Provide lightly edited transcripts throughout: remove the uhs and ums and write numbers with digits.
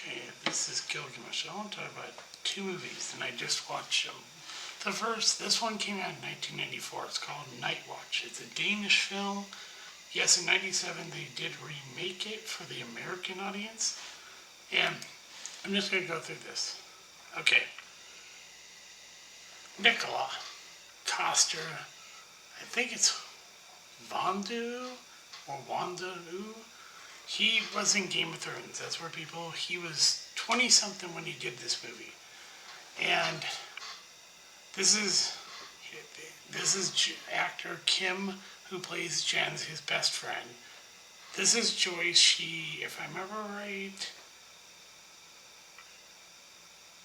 Okay, this is Gilgamesh. I want to talk about two movies, and I just watched them. This one came out in 1994. It's called Nightwatch. It's a Danish film. Yes, in 97 they did remake it for the American audience. And I'm just going to go through this. Okay. Nicola Coster, I think it's Vondu or Wandu. He was in Game of Thrones. That's where he was 20 something when he did this movie. And this is actor Kim, who plays Jen's, his best friend. This is Joyce. She, if I remember right,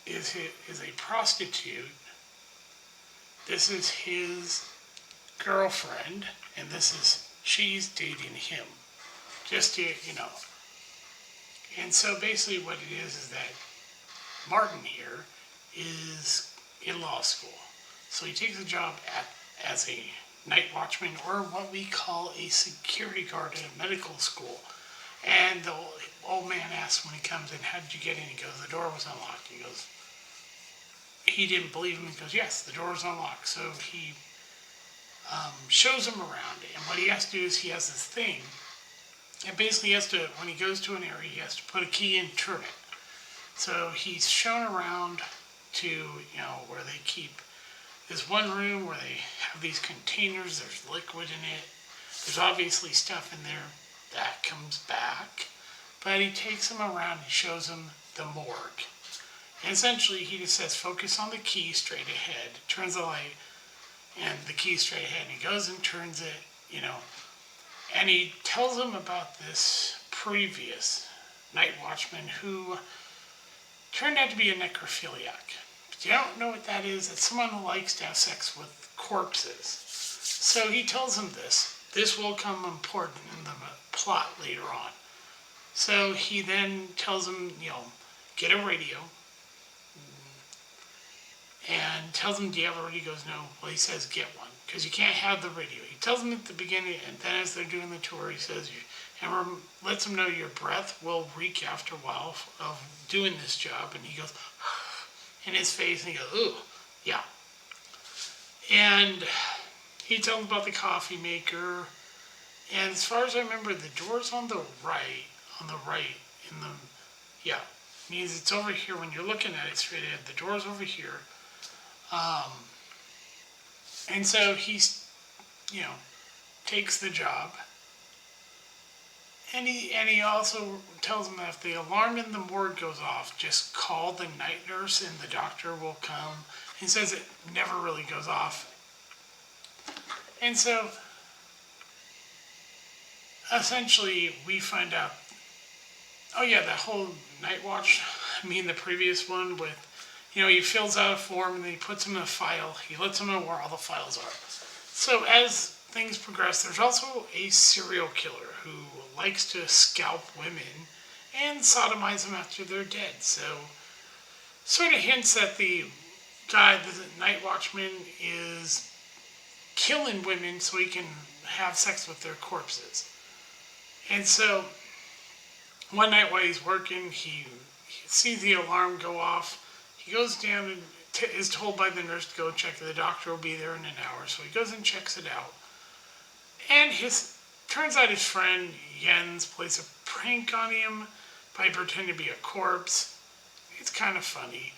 is a prostitute. This is his girlfriend, and she's dating him. Just to, And so basically what it is that Martin here is in law school. So he takes a job as a night watchman, or what we call a security guard at a medical school. And the old man asks when he comes in, how did you get in? He goes, the door was unlocked. He didn't believe him. He goes, yes, the door was unlocked. So he shows him around. And what he has to do is he has this thing. And basically when he goes to an area, he has to put a key in and turn it. So he's shown around to, where they keep this one room where they have these containers. There's liquid in it. There's obviously stuff in there that comes back. But he takes him around and shows him the morgue. And essentially, he just says, focus on the key straight ahead. Turns the light and the key straight ahead. And he goes and turns it, And he tells him about this previous night watchman who turned out to be a necrophiliac. But you don't know what that is. It's someone who likes to have sex with corpses. So he tells him this. This will come important in the plot later on. So he then tells him, get a radio. And tells him, do you have a radio? He goes, no. Well, he says, get one, because you can't have the radio. He tells him at the beginning, and then as they're doing the tour, he says, and lets him know your breath will reek after a while of doing this job. And he goes, in his face, and he goes, ooh, yeah. And he tells him about the coffee maker. And as far as I remember, the door's on the right, means it's over here. When you're looking at it straight ahead, the door's over here. And so he's, takes the job. And he also tells him that if the alarm in the morgue goes off, just call the night nurse and the doctor will come. He says it never really goes off. And so, essentially, we find out, that whole night watch, the previous one with, he fills out a form and then he puts them in a file. He lets them know where all the files are. So as things progress, there's also a serial killer who likes to scalp women and sodomize them after they're dead. So sort of hints that the guy, the night watchman, is killing women so he can have sex with their corpses. And so one night while he's working, he sees the alarm go off. He goes down and is told by the nurse to go check. The doctor will be there in an hour. So he goes and checks it out. And turns out his friend Jens plays a prank on him by pretending to be a corpse. It's kind of funny.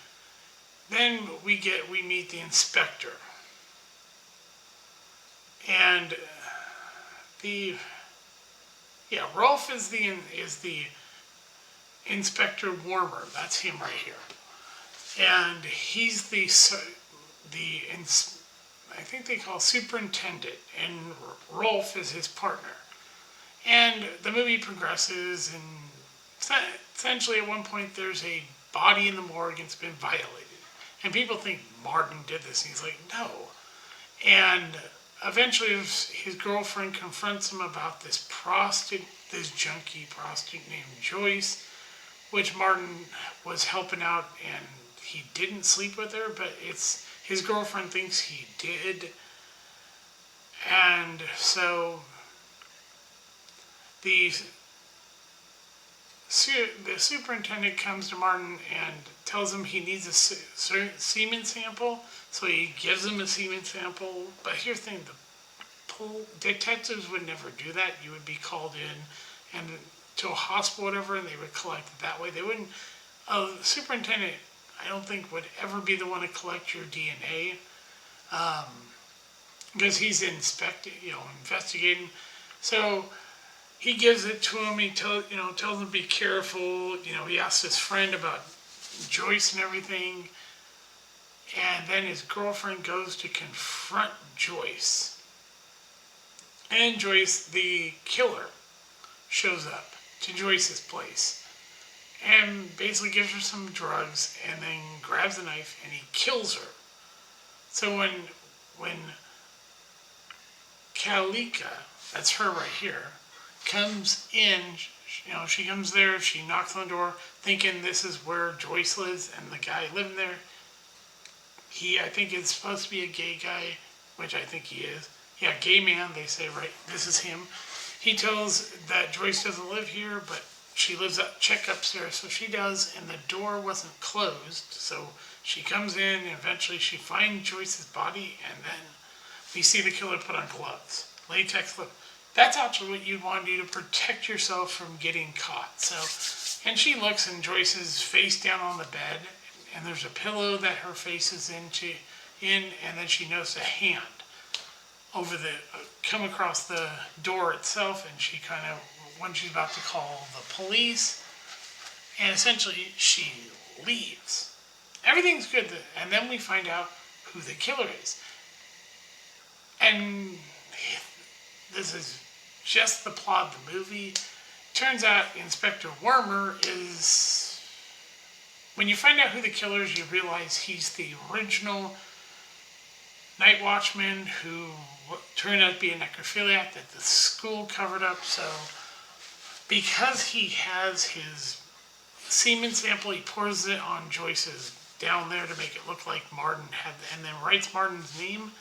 Then we meet the inspector. And Rolf is the Inspector Warmer. That's him right here. And he's I think they call superintendent, and Rolf is his partner. And the movie progresses, and essentially at one point there's a body in the morgue and it's been violated. And people think Martin did this, and he's like, no. And eventually his girlfriend confronts him about this junkie prostitute named Joyce, which Martin was helping out, and he didn't sleep with her, but his girlfriend thinks he did. And so the superintendent comes to Martin and tells him he needs a semen sample, so he gives him a semen sample. But here's the thing: detectives would never do that. You would be called in and to a hospital, or whatever, and they would collect it that way. They wouldn't. The superintendent, I don't think, would ever be the one to collect your DNA, because he's investigating. So he gives it to him. He tells him to be careful. He asks his friend about Joyce and everything, and then his girlfriend goes to confront Joyce. And Joyce, the killer, shows up to Joyce's place and basically gives her some drugs and then grabs a knife and he kills her. So when Kalika, that's her right here, comes in, she comes there, she knocks on the door thinking this is where Joyce lives and the guy living there. I think it's supposed to be a gay guy, which I think he is. Yeah, gay man, they say, right, this is him. He tells that Joyce doesn't live here, but she lives check upstairs, so she does, and the door wasn't closed, so she comes in, and eventually she finds Joyce's body, and then we see the killer put on gloves, latex gloves. That's actually what you'd want to do to protect yourself from getting caught. So, and she looks, and Joyce is face down on the bed, and there's a pillow that her face is in, and then she notices a hand come across the door itself, and she kind of, when she's about to call the police, and essentially she leaves. Everything's good, and then we find out who the killer is. And this is just the plot of the movie. Turns out Inspector Wormer is, when you find out who the killer is, you realize he's the original night watchman who turned out to be a necrophiliac that the school covered up. So because he has his semen sample, he pours it on Joyce's down there to make it look like Martin had, and then writes Martin's name.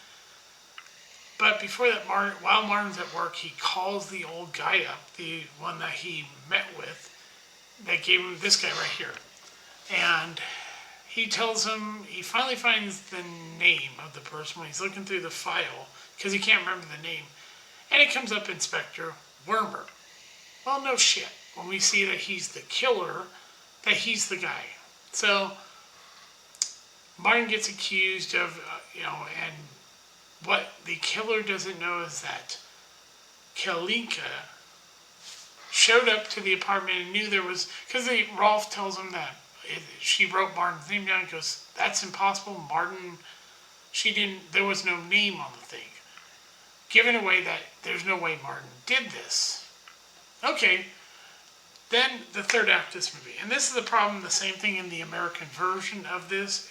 But before that, while Martin's at work, he calls the old guy up, the one that he met with, that gave him this guy right here. And he tells him, he finally finds the name of the person when he's looking through the file, because he can't remember the name. And it comes up Inspector Wormer. Well, no shit. When we see that he's the killer, that he's the guy. So Martin gets accused of, and what the killer doesn't know is that Kalinka showed up to the apartment and knew there was, because Rolf tells him that she wrote Martin's name down and goes, that's impossible. Martin, there was no name on the thing. Giving away that there's no way Martin did this. Okay, then the third act of this movie. And this is the problem, the same thing in the American version of this,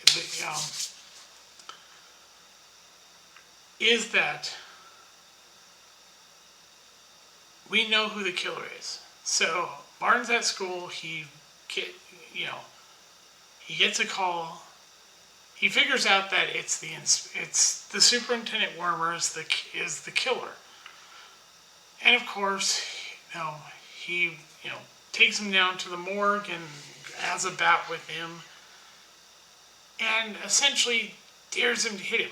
is that we know who the killer is. So Martin's at school, he gets a call. He figures out that it's the Superintendent Wormer is the killer. And of course, he takes him down to the morgue and has a bout with him, and essentially dares him to hit him.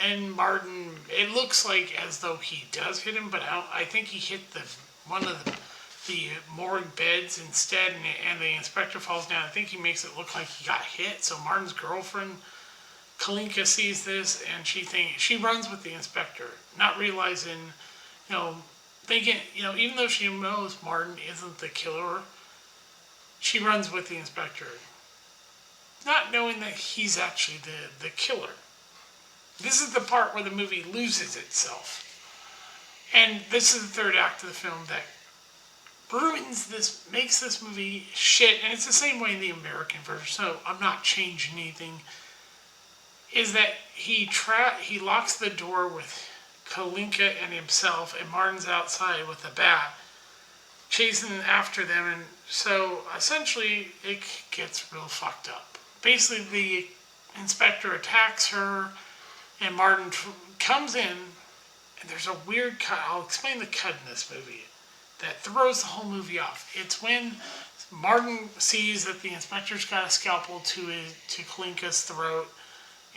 And Martin, it looks like as though he does hit him, but I think he hit one of the morgue beds instead, and the inspector falls down. I think he makes it look like he got hit. So Martin's girlfriend, Kalinka, sees this, and she runs with the inspector, not realizing, thinking, even though she knows Martin isn't the killer, she runs with the inspector, not knowing that he's actually the killer. This is the part where the movie loses itself. And this is the third act of the film that makes this movie shit, and it's the same way in the American version, so I'm not changing anything, is that he locks the door with Kalinka and himself, and Martin's outside with a bat, chasing after them, and so essentially it gets real fucked up. Basically, the inspector attacks her, and Martin comes in, and there's a weird cut. I'll explain the cut in this movie that throws the whole movie off. It's when Martin sees that the inspector's got a scalpel to Kalinka's throat,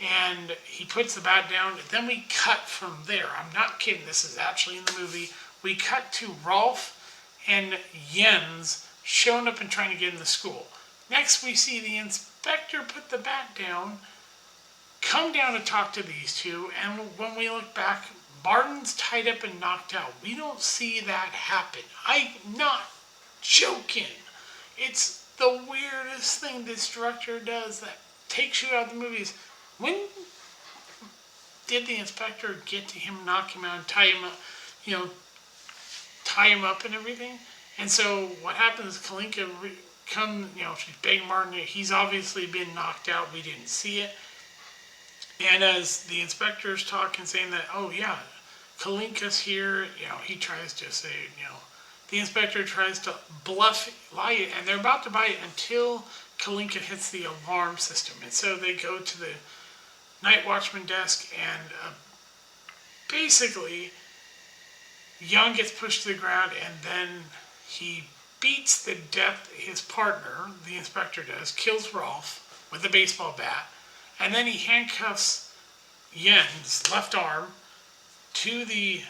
and he puts the bat down. Then we cut from there. I'm not kidding. This is actually in the movie. We cut to Rolf and Jens showing up and trying to get in the school. Next, we see the inspector put the bat down, come down to talk to these two, and when we look back, Martin's tied up and knocked out. We don't see that happen. I'm not joking. It's the weirdest thing this director does that takes you out of the movies. When did the inspector get to him, knock him out, and tie him up, tie him up and everything? And so what happens, Kalinka she's begging Martin, he's obviously been knocked out, we didn't see it. And as the inspector's talking, saying that, oh yeah, Kalinka's here, he tries to say, the inspector tries to lie it, and they're about to buy it until Kalinka hits the alarm system. And so they go to the night watchman desk, and basically, Young gets pushed to the ground, and then he beats to death his partner, the inspector does, kills Rolf with a baseball bat, and then he handcuffs Jens' left arm to the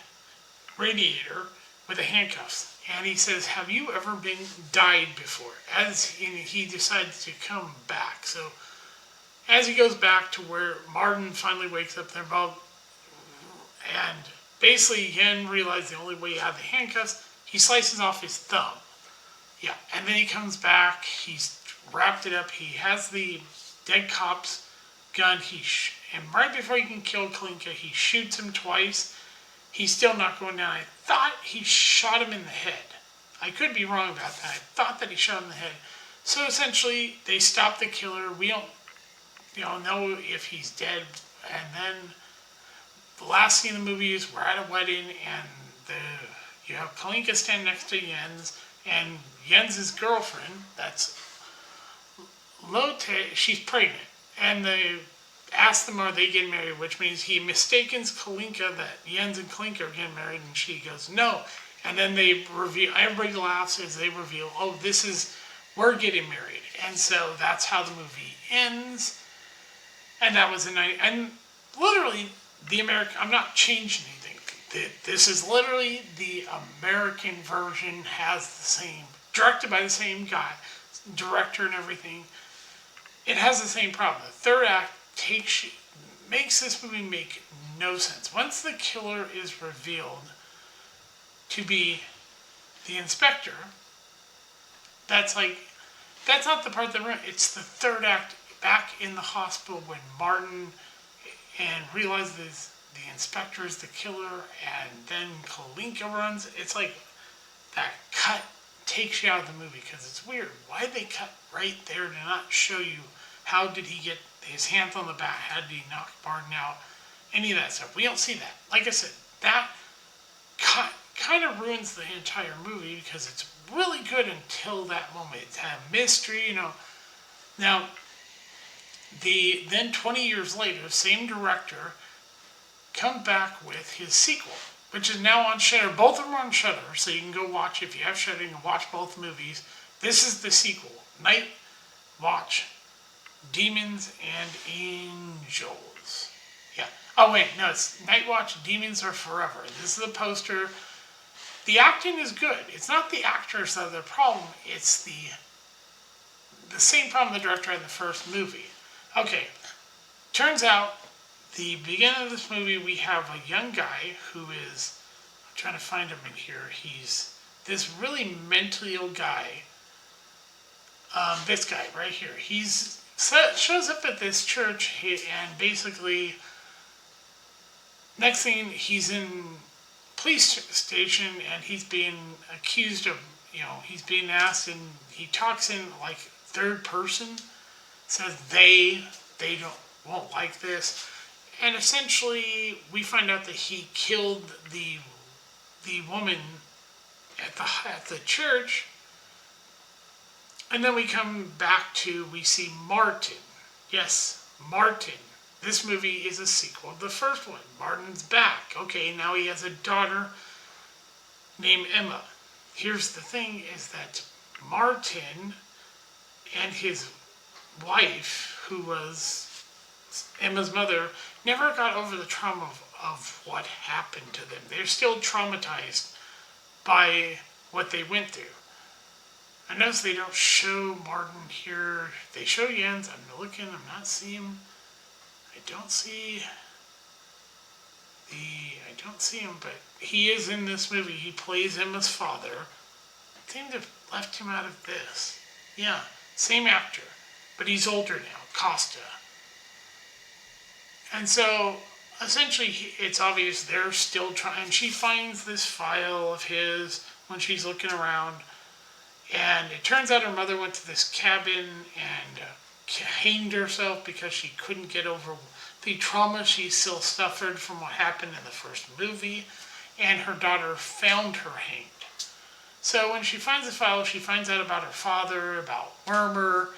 radiator with the handcuffs. And he says, have you ever been died before? As he decides to come back. So as he goes back to where Martin finally wakes up, they're both, and basically Yen realizes the only way out of the handcuffs, he slices off his thumb. Yeah, and then he comes back, he's wrapped it up, he has the dead cop's gun, and right before he can kill Kalinka, he shoots him twice. He's still not going down. I thought he shot him in the head. I could be wrong about that. I thought that he shot him in the head. So essentially, they stop the killer. We don't know if he's dead. And then the last scene of the movie is we're at a wedding, and you have Kalinka stand next to Jens, and Jens' girlfriend, that's Lotte, she's pregnant. And they ask them, are they getting married? Which means he mistakes Kalinka that Jens and Kalinka are getting married, and she goes, no. And then they reveal, everybody laughs as they reveal, oh, we're getting married. And so that's how the movie ends. And that was a night, and literally, I'm not changing anything. This is literally the American version, has the same, directed by the same guy, director and everything. It has the same problem. The third act makes this movie make no sense. Once the killer is revealed to be the inspector, that's not the part that it's the third act back in the hospital when Martin and realizes the inspector is the killer, and then Kalinka runs. It's like that cut takes you out of the movie because it's weird. Why did they cut right there to not show you how did he get his hands on the bat? How did he knock Martin out? Any of that stuff. We don't see that. Like I said, that kind of ruins the entire movie because it's really good until that moment. It's a mystery, Now, then 20 years later, same director come back with his sequel, which is now on Shudder. Both of them are on Shudder, so you can go watch, if you have Shudder, you can watch both movies. This is the sequel, Nightwatch Demons and Angels. Yeah. Oh wait, no, it's Nightwatch Demons Are Forever. This is the poster. The acting is good. It's not the actors that are the problem. It's the same problem the director had in the first movie. Okay. Turns out, the beginning of this movie, we have a young guy who is, I'm trying to find him in here. He's this really mentally ill guy. This guy right here. Shows up at this church, and basically, next thing, he's in police station, and he's being accused of, he's being asked, and he talks in like third person, says they won't like this, and essentially we find out that he killed the woman at the church. And then we come back we see Martin. Yes, Martin. This movie is a sequel to the first one. Martin's back. Okay, now he has a daughter named Emma. Here's the thing, is that Martin and his wife, who was Emma's mother, never got over the trauma of what happened to them. They're still traumatized by what they went through. I notice they don't show Martin here. They show Jens. I'm looking. I'm not seeing. I don't see him, but he is in this movie. He plays Emma's father. I seem to have left him out of this. Yeah, same actor, but he's older now, Costa. And so, essentially, it's obvious they're still trying. She finds this file of his when she's looking around. And it turns out her mother went to this cabin and hanged herself because she couldn't get over the trauma she still suffered from what happened in the first movie. And her daughter found her hanged. So when she finds the file, she finds out about her father, about Wormer.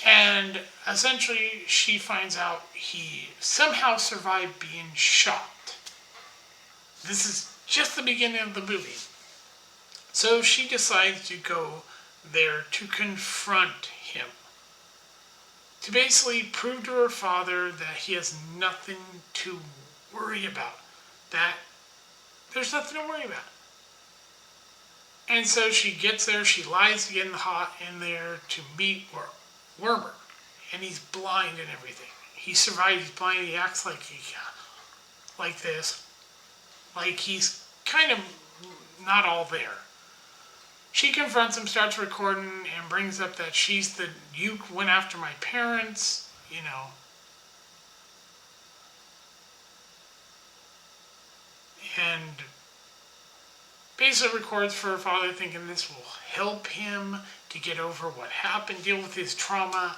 And essentially, she finds out he somehow survived being shot. This is just the beginning of the movie. So she decides to go there to confront him. To basically prove to her father that he has nothing to worry about. That there's nothing to worry about. And so she gets there, she lies to get in there to meet Wormer. And he's blind and everything. He survives, he's blind, he acts like this. Like he's kind of not all there. She confronts him, starts recording, and brings up that you went after my parents, and basically records for her father, thinking this will help him to get over what happened, deal with his trauma.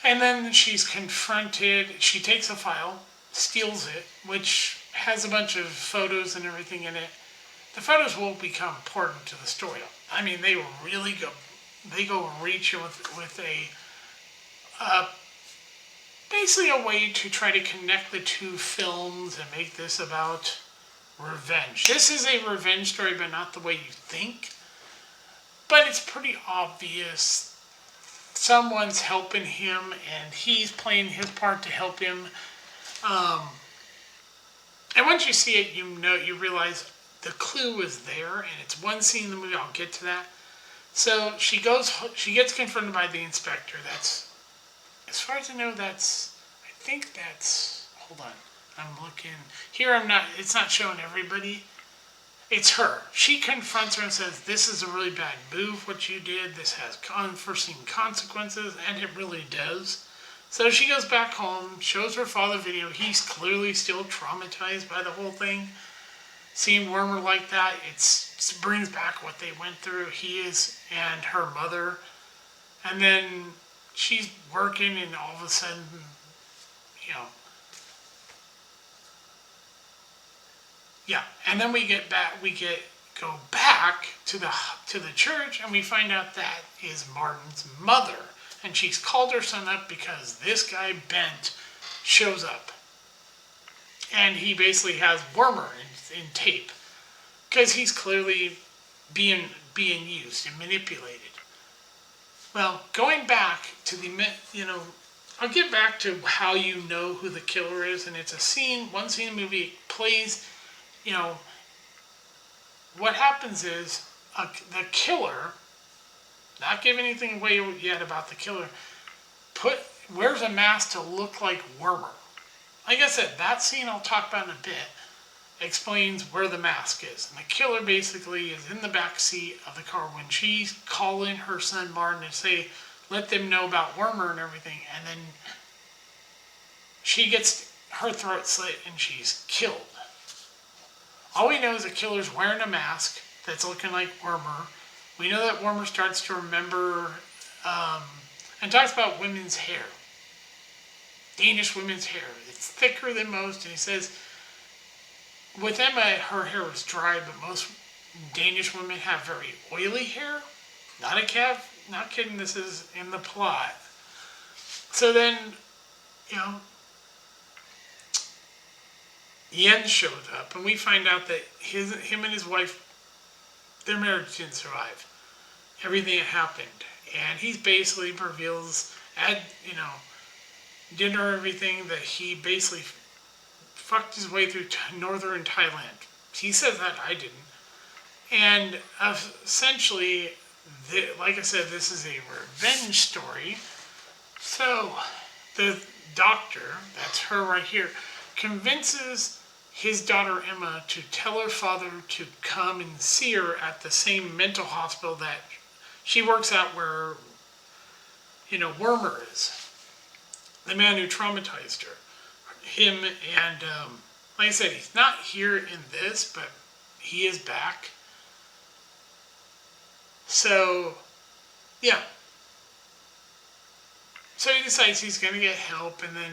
And then she's confronted, she takes a file, steals it, which has a bunch of photos and everything in it. The photos will become important to the story. I mean, they really go reaching with basically a way to try to connect the two films and make this about revenge. This is a revenge story, but not the way you think. But it's pretty obvious someone's helping him, and he's playing his part to help him. And once you see it, you realize the clue is there, and it's one scene in the movie. I'll get to that. So she gets confronted by the inspector. That's, as far as I know, hold on. I'm looking. Here it's not showing everybody. It's her. She confronts her and says, this is a really bad move, what you did. This has unforeseen consequences, and it really does. So she goes back home, shows her father video. He's clearly still traumatized by the whole thing. Seeing Wormer like that, it brings back what they went through, and her mother. And then she's working, and all of a sudden, and then we go back to the church, and we find out that is Martin's mother, and she's called her son up because this guy Bent shows up, and he basically has Wormer in tape because he's clearly being used and manipulated. Well, going back to I'll get back to how you know who the killer is, and it's one scene in the movie plays. What happens is the killer, not giving anything away yet about the killer, wears a mask to look like Wormer. Like I said, that scene I'll talk about in a bit explains where the mask is. And the killer basically is in the back seat of the car when she's calling her son Martin to say, let them know about Wormer and everything. And then she gets her throat slit and she's killed. All we know is the killer's wearing a mask that's looking like Wormer. We know that Wormer starts to remember and talks about women's hair. Danish women's hair. It's thicker than most. And he says, with Emma, her hair was dry, but most Danish women have very oily hair. Not kidding, this is in the plot. So then, Jens shows up, and we find out that him and his wife, their marriage didn't survive. everything that happened. And he basically reveals at, dinner everything that he basically fucked his way through northern Thailand. He says that, I didn't. And essentially, like I said, this is a revenge story. So the doctor, that's her right here, convinces his daughter Emma to tell her father to come and see her at the same mental hospital that she works at, where, Wormer is, the man who traumatized her. Him and, like I said, he's not here in this, but he is back. So, yeah. So he decides he's going to get help, and then,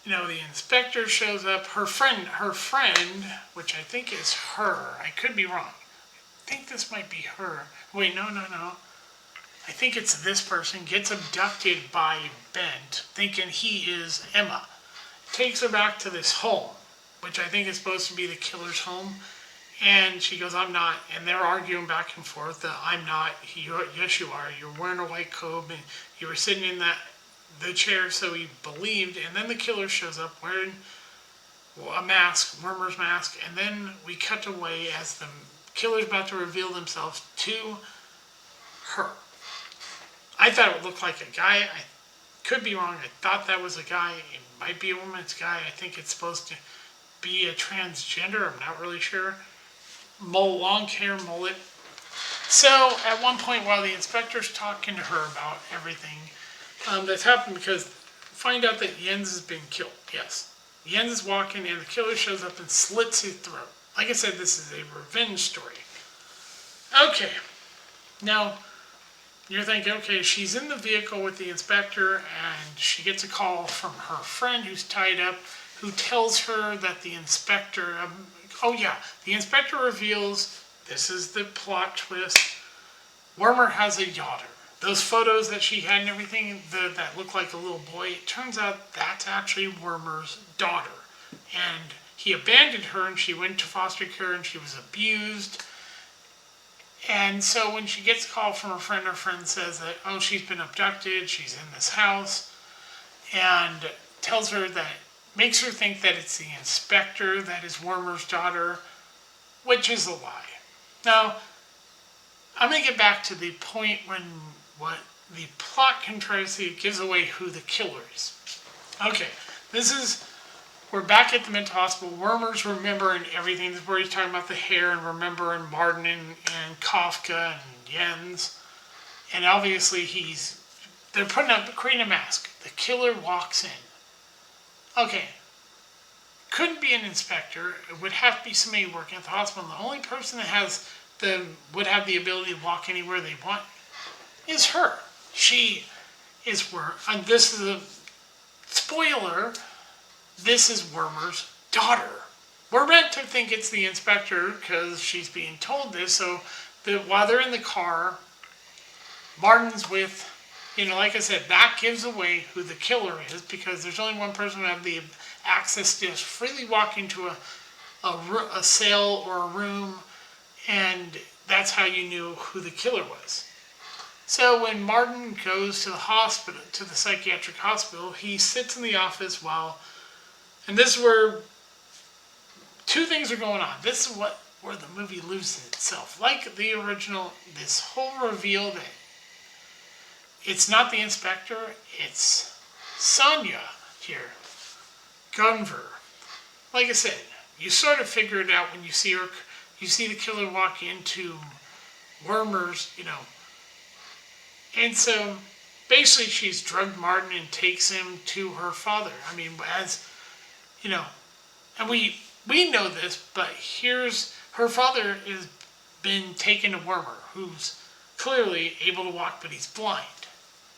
the inspector shows up. Her friend, which I think is her. I could be wrong. I think this might be her. Wait, no. I think it's this person, gets abducted by Bent, thinking he is Emma. Takes her back to this home, which I think is supposed to be the killer's home. And she goes, I'm not. And they're arguing back and forth that I'm not. Yes, you are. You're wearing a white coat, and you were sitting in the chair, so he believed. And then the killer shows up wearing a mask, Wormer's mask. And then we cut away as the killer's about to reveal themselves to her. I thought it would look like a guy. I could be wrong. I thought that was a guy. It might be a woman's guy. I think it's supposed to be a transgender. I'm not really sure. Long hair, mullet. So at one point, while the inspector's talking to her about everything that's happened, because find out that Jens has been killed. Yes. Jens is walking and the killer shows up and slits his throat. Like I said, this is a revenge story. Okay. Now, you're thinking, okay, she's in the vehicle with the inspector and she gets a call from her friend who's tied up, who tells her that the inspector, the inspector reveals, this is the plot twist, Wormer has a daughter. Those photos that she had and everything that looked like a little boy, it turns out that's actually Wormer's daughter. And he abandoned her and she went to foster care and she was abused. And so when she gets a call from her friend says that, she's been abducted, she's in this house, and tells her that, makes her think that it's the inspector that is Wormer's daughter, which is a lie. Now, I'm going to get back to the point when what the plot controversy gives away who the killer is. Okay, we're back at the mental hospital. Wormer's remembering everything. This is where he's talking about the hair and remembering Martin and Kafka and Jens. And obviously they're creating a mask. The killer walks in. Okay. Couldn't be an inspector. It would have to be somebody working at the hospital. And the only person that would have the ability to walk anywhere they want is her. She is and this is a spoiler, this is Wormer's daughter. We're meant to think it's the inspector because she's being told this. So while they're in the car, Martin's with, like I said, that gives away who the killer is, because there's only one person who have the access to just freely walk into a cell or a room, and that's how you knew who the killer was. So when Martin goes to the hospital, to the psychiatric hospital, he sits in the office and this is where two things are going on. This is where the movie loses itself. Like the original, this whole reveal that it's not the inspector, it's Sonia here. Gunver. Like I said, you sort of figure it out when you see her. You see the killer walk into Wormer's, And so basically she's drugged Martin and takes him to her father. I mean, and we know this, but her father has been taken to Wormer, who's clearly able to walk, but he's blind.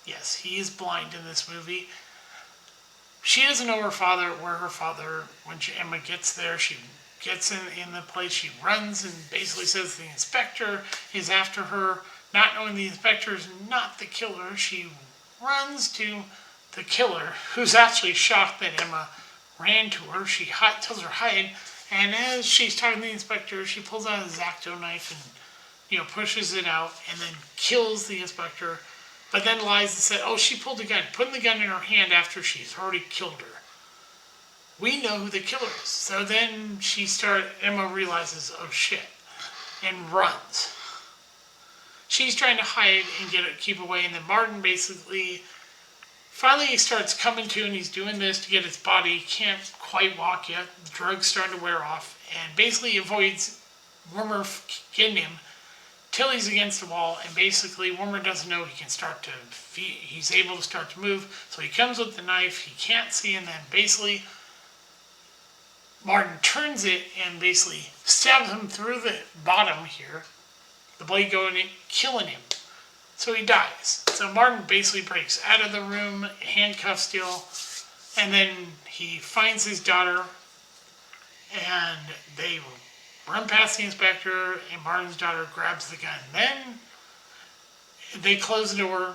Yes, he is blind in this movie. She doesn't know her father, when Emma gets there, she gets in the place, she runs and basically says the inspector is after her. Not knowing the inspector is not the killer, she runs to the killer, who's actually shocked that Emma ran to her. She tells her hide, and as she's talking to the inspector, she pulls out a X-Acto knife and pushes it out and then kills the inspector, but then lies and said, oh, she pulled the gun, putting the gun in her hand after she's already killed her. We know who the killer is. So then Emma realizes, oh shit, and runs. She's trying to hide and keep away, and then Martin basically finally starts coming to, and he's doing this to get his body. He can't quite walk yet. The drug's starting to wear off, and basically avoids Wormer getting him till he's against the wall, and basically Wormer doesn't know he's able to start to move, so he comes with the knife, he can't see, and then basically Martin turns it and basically stabs him through the bottom here, the blade going in, killing him. So he dies. So Martin basically breaks out of the room, handcuffed still, and then he finds his daughter, and they run past the inspector, and Martin's daughter grabs the gun. Then they close the door,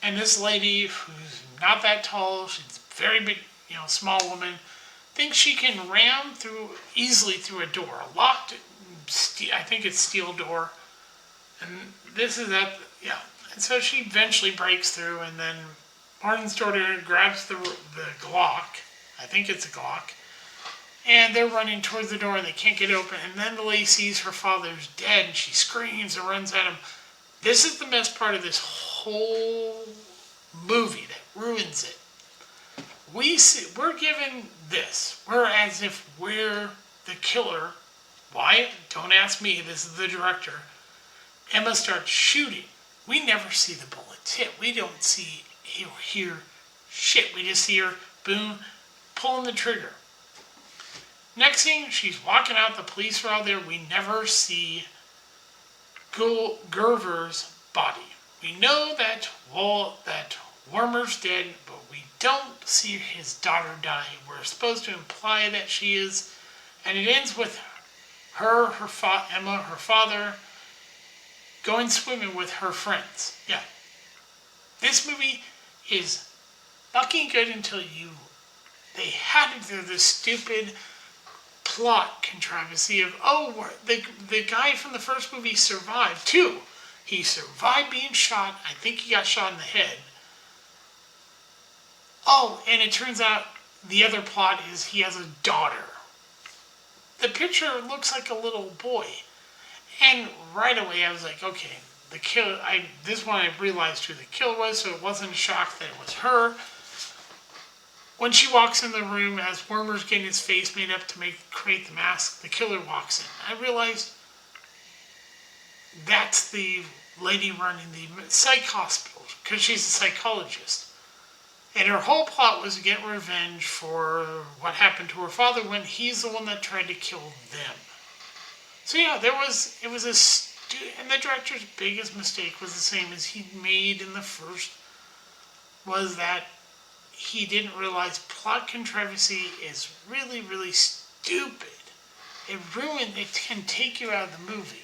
and this lady, who's not that tall, she's very big, small woman, thinks she can ram easily through a door, a locked, I think it's steel door, and this is and so she eventually breaks through, and then Martin's daughter grabs the Glock, I think it's a Glock, and they're running towards the door and they can't get open, and then the lady sees her father's dead and she screams and runs at him. This is the best part of this whole movie that ruins it. We're given this. We're as if we're the killer. Why? Don't ask me. This is the director. Emma starts shooting. We never see the bullets hit. We don't see or hear shit. We just see her, boom, pulling the trigger. Next thing, she's walking out. The police are out there. We never see Gerver's body. We know that Wormer's dead, but we don't see his daughter die. We're supposed to imply that she is, and it ends with Emma, her father, going swimming with her friends. Yeah. This movie is fucking good until they had to do this stupid plot controversy of, the guy from the first movie survived too. He survived being shot. I think he got shot in the head. Oh, and it turns out the other plot is he has a daughter. The picture looks like a little boy. And right away I was like, okay, the killer, this one I realized who the killer was, so it wasn't a shock that it was her. When she walks in the room as Wormer's getting his face made up to create the mask, the killer walks in. I realized that's the lady running the psych hospital, because she's a psychologist. And her whole plot was to get revenge for what happened to her father when he's the one that tried to kill them. So yeah, and the director's biggest mistake was the same as he made in the first, was that he didn't realize plot controversy is really, really stupid. It can take you out of the movie.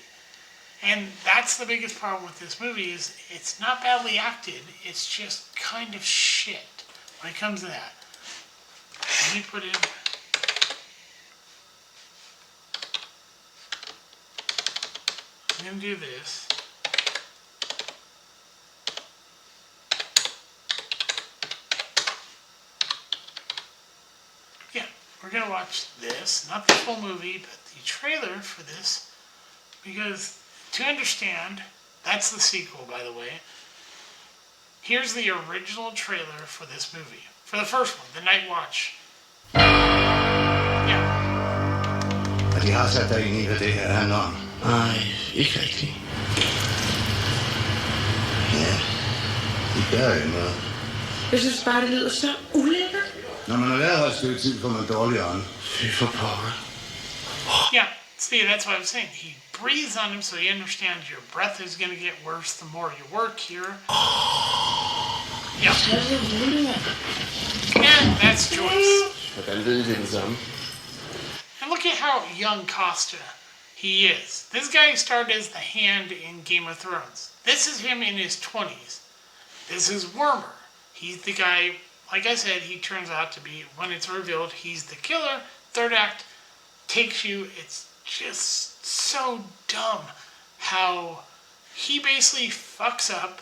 And that's the biggest problem with this movie, is it's not badly acted, it's just kind of shit when it comes to that. Let me put in... I'm going to do this. Yeah, we're going to watch this, not the full movie, but the trailer for this, because to understand, that's the sequel, by the way. Here's the original trailer for this movie. For the first one, the Nightwatch. Ja. Og de har sat dig ind i, hvad det her handler om. Nej, ikke rigtigt. Ja, de gør jo noget. Jeg synes bare, det lyder så ulækkert. Når man har været her et stykke tid, får man dårlig ånd. Fy for pokker. Yeah, see, that's what I was saying. He breathes on him so he understands your breath is going to get worse the more you work here. Yeah. And that's Joyce. Hvordan ved I det den samme? And look at how young Costa he is. This guy started as the Hand in Game of Thrones. This is him in his 20s. This is Wormer. He's the guy, like I said, he turns out to be, when it's revealed, he's the killer. Third act takes you, it's just so dumb. how he basically fucks up.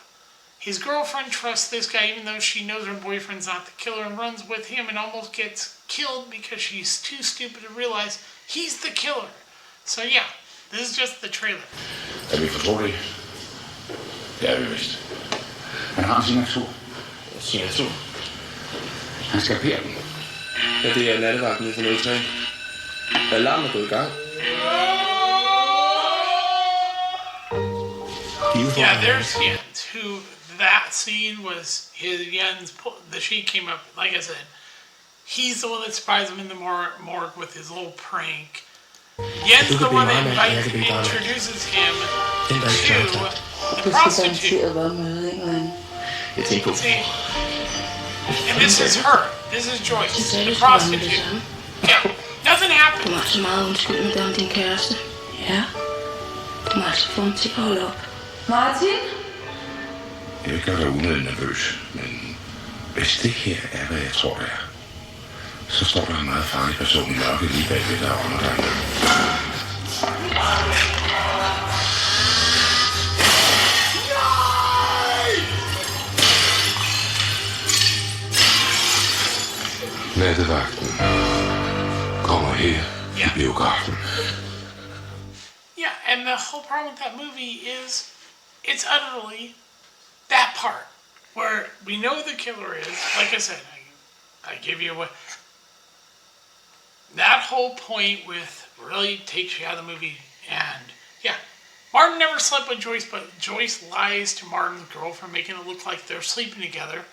His girlfriend trusts this guy even though she knows her boyfriend's not the killer and runs with him and almost gets killed because she's too stupid to realize he's the killer. So yeah, this is just the trailer. Er vi fortrolige? Det er vi vist. Han har en signatur. Signatur. Han skal kapere den. Ja, det er nattevagten for 03. Alarmen er gået i gang. Yeah, there's Jens, who that scene was Jens, the sheet came up, like I said, he's the one that spies him in the morgue with his little prank. Jens is the one that introduces him to the prostitute. See, and this is her. This is Joyce, the prostitute. Yeah, nothing happened. Du må altså meget undskylde med det om din kæreste. Ja. Du må altså få ham til at holde op. Martin? Jeg vil gøre dig unødigt nervøs, men hvis det her er, hvad jeg tror, det er, så står der en meget farlig person i mørket lige bagved dig under dig. Nattevagten kommer her i biografen. Yeah, and the whole problem with that movie is it's utterly that part where we know the killer is. Like I said, I give you what that whole point with really takes you out of the movie. And yeah, Martin never slept with Joyce, but Joyce lies to Martin's girlfriend, making it look like they're sleeping together.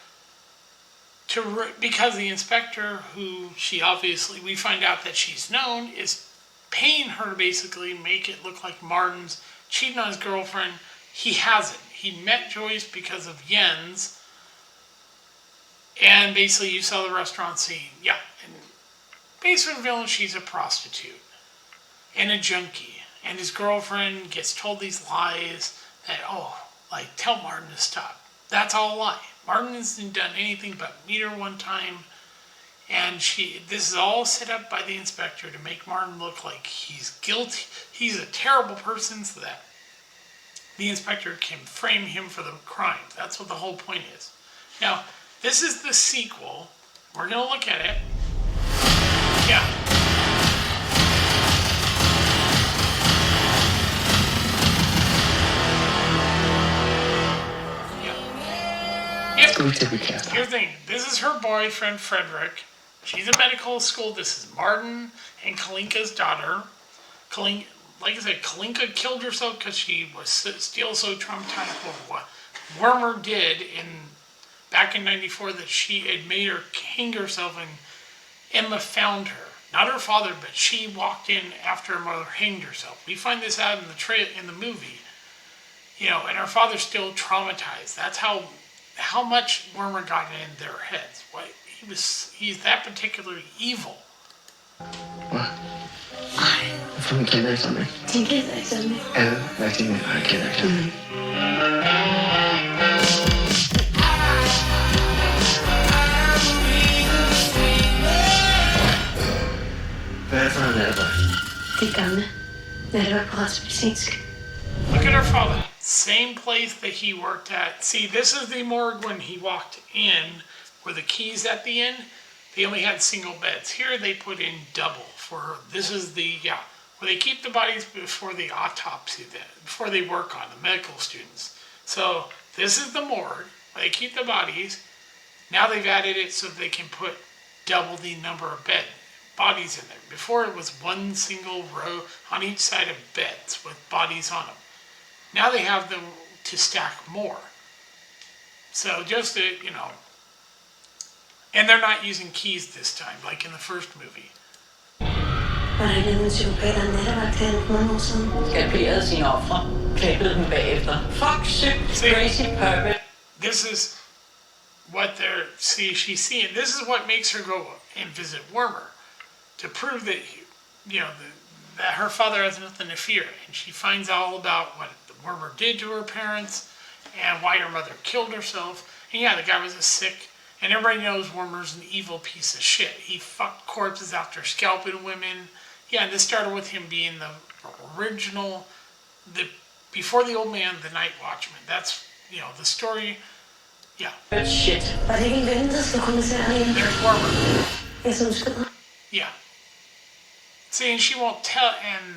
Because the inspector, who she obviously, we find out that she's known, is paying her to basically make it look like Martin's cheating on his girlfriend. He hasn't. He met Joyce because of Jens. And basically you saw the restaurant scene. Yeah. And basically villain, she's a prostitute. And a junkie. And his girlfriend gets told these lies that, tell Martin to stop. That's all a lie. Martin hasn't done anything but meet her one time. And this is all set up by the inspector to make Martin look like he's guilty. He's a terrible person so that the inspector can frame him for the crime. That's what the whole point is. Now, this is the sequel. We're going to look at it. Yeah. Here's the thing. This is her boyfriend, Frederick. She's in medical school. This is Martin and Kalinka's daughter. Like I said, Kalinka killed herself because she was still so traumatized with what Wormer did back in '94 that she had made her hang herself, and Emma found her. Not her father, but she walked in after her mother hanged herself. We find this out in the movie. And her father's still traumatized. That's how much Wormer got in their heads. He's that particularly evil. Hvad? Ej, for hun kender ikke sammen. Den kender ikke sammen. Alle rigtige mænd har kender ikke sammen. Hvad er det for en nattevagt? Det er gamle. Nattevagt på retsmedicinsk. Look at her father. Same place that he worked at. See, this is the morgue when he walked in, where the keys at the end, they only had single beds. Here they put in double for her. This is where they keep the bodies before the autopsy, before they work on the medical students. So this is the morgue where they keep the bodies. Now they've added it so they can put double the number of bodies in there. Before it was one single row on each side of beds with bodies on them. Now they have them to stack more. So just to, and they're not using keys this time, like in the first movie. Var der ikke en psykopat af nattevagt her for nogle år siden? Skalperede sine ofre, klippede dem bagefter. Fuck, shit, crazy pervert. This is what she's seeing. This is what makes her go and visit Wormer. To prove that, that her father has nothing to fear. And she finds out all about what Wormer did to her parents and why her mother killed herself. And yeah, the guy was sick. And everybody knows Wormer's an evil piece of shit. He fucked corpses after scalping women. Yeah, and this started with him being the original, before the old man, the night watchman. That's, you know, the story. Yeah. Shit. Var det ikke en ven, der skal komme til herinde? There's Wormer. Jeg som skyder. Yeah. See, and she won't tell, and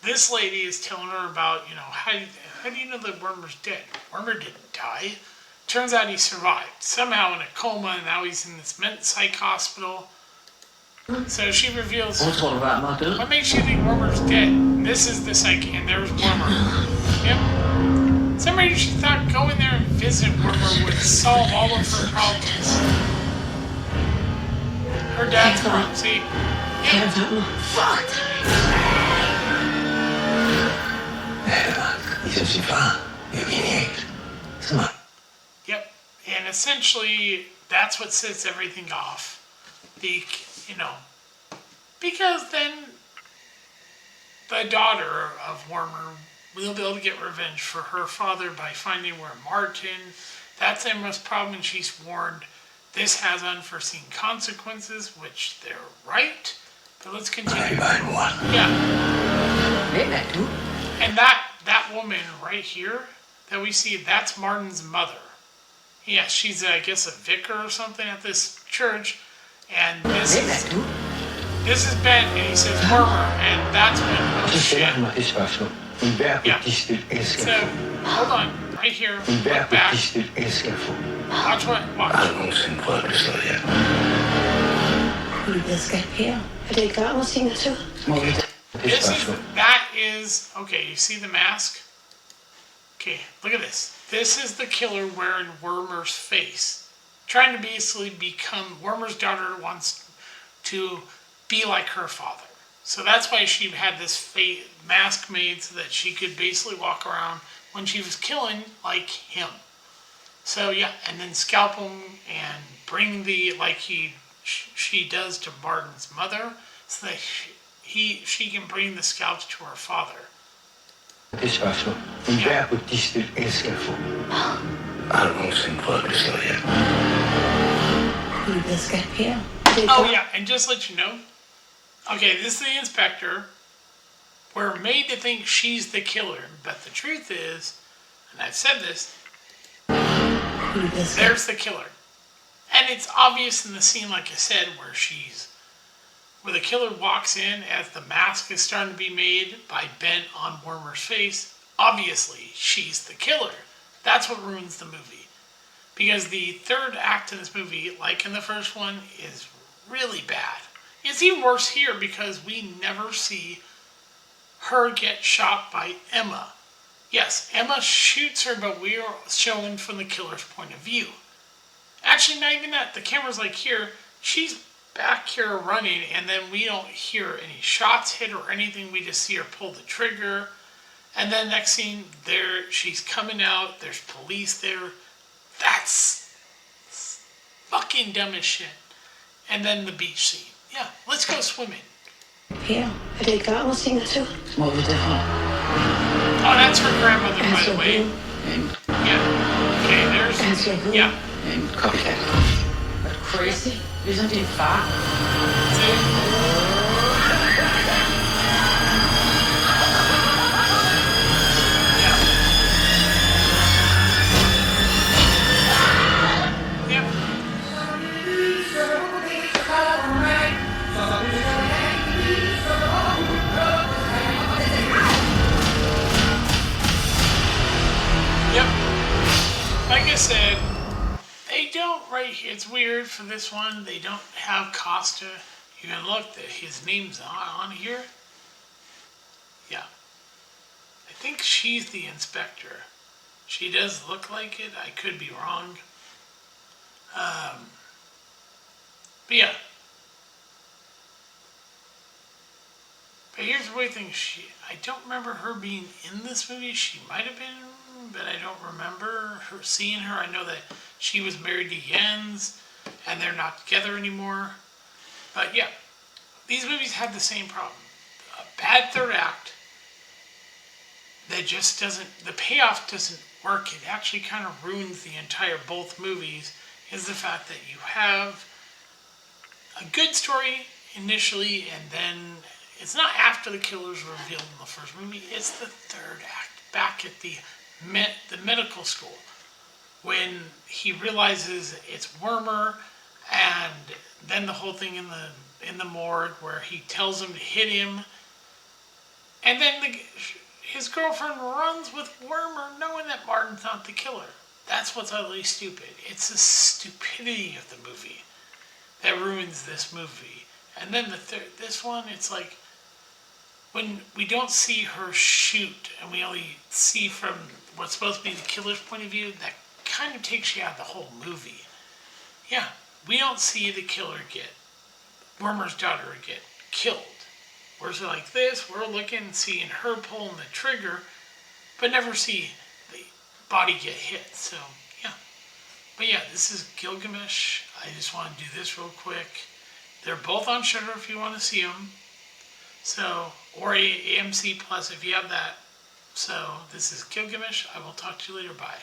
this lady is telling her about, you know, how do you know that Wormer's dead? Wormer didn't die. Turns out he survived. Somehow in a coma, and now he's in this psych hospital. So she reveals, what makes you think Wormer's dead? And this is the psych, and there's Wormer. Yep. Some reason she thought going there and visit Wormer would solve all of her problems. Her dad's gone, see? Fuck. Ligesom sin far. Det er genialt. Smart. Yep. And essentially, that's what sets everything off. You know, because then the daughter of Wormer will be able to get revenge for her father by finding where Martin. That's Emma's problem, and she's warned this has unforeseen consequences, which they're right. But let's continue. Yeah. And that woman right here that we see, that's Martin's mother. Yeah, she's, I guess, a vicar or something at this church. And this is Ben, and he says Wormer, and that's when, oh shit. Yeah. So, hold on, right here, look back. Watch what, watch. Har du nogensinde prøvet at blive slået ihjel? Kunne du blive skabt her? Er det ikke varm signatur? That is, okay, you see the mask? Okay, look at this. This is the killer wearing Wormer's face. Trying to basically become, Wormer's daughter wants to be like her father. So that's why she had this mask made so that she could basically walk around when she was killing like him. So yeah, and then scalp him and bring the, like she does to Martin's mother, so that she can bring the scalps to her father. Har du nogensinde prøvet at blive slået ihjel? Kunne du blive skabt her? Oh yeah, and just let you know, okay, this is the inspector. We're made to think she's the killer, but the truth is, and I've said this, there's the killer. And it's obvious in the scene, like I said, where the killer walks in as the mask is starting to be made by Ben on Wormer's face. Obviously, she's the killer. That's what ruins the movie. Because the third act in this movie, like in the first one, is really bad. It's even worse here because we never see her get shot by Emma. Yes, Emma shoots her, but we are showing from the killer's point of view. Actually, not even that. The camera's like here. She's back here running, and then we don't hear any shots hit or anything. We just see her pull the trigger. And then next scene, she's coming out. There's police there. That's fucking dumb as shit. And then the beach scene. Yeah, let's go swimming. Her, er det ikke varm signatur? Hvor er vi derfra? Oh, that's her grandmother, by the way. Yeah. Okay, there's... Yeah. En copycat. Er du crazy? Ligesom din far. Like I said, they don't right here. It's weird for this one. They don't have Costa. You can look that his name's on here. Yeah. I think she's the inspector. She does look like it. I could be wrong. But yeah. But here's the weird thing. I don't remember her being in this movie. She might have been, but I don't remember seeing her. I know that she was married to Jens, and they're not together anymore. But yeah, these movies have the same problem. A bad third act that just doesn't, the payoff doesn't work. It actually kind of ruins the entire both movies, is the fact that you have a good story initially, and then it's not after the killer's revealed in the first movie, it's the third act. back at the medical school when he realizes it's Wormer, and then the whole thing in the morgue where he tells him to hit him, and then his girlfriend runs with Wormer knowing that Martin's not the killer. That's what's utterly stupid. It's the stupidity of the movie that ruins this movie. And then this one, it's like, when we don't see her shoot and we only see from what's supposed to be the killer's point of view, that kind of takes you out of the whole movie. Yeah, we don't see the killer get, Wormer's daughter get killed. We're like this, we're looking and seeing her pulling the trigger, but never see the body get hit. So, yeah. But yeah, this is Gilgamesh. I just want to do this real quick. They're both on Shudder if you want to see them. So, or AMC Plus if you have that. So, this is Gilgamesh. I will talk to you later. Bye.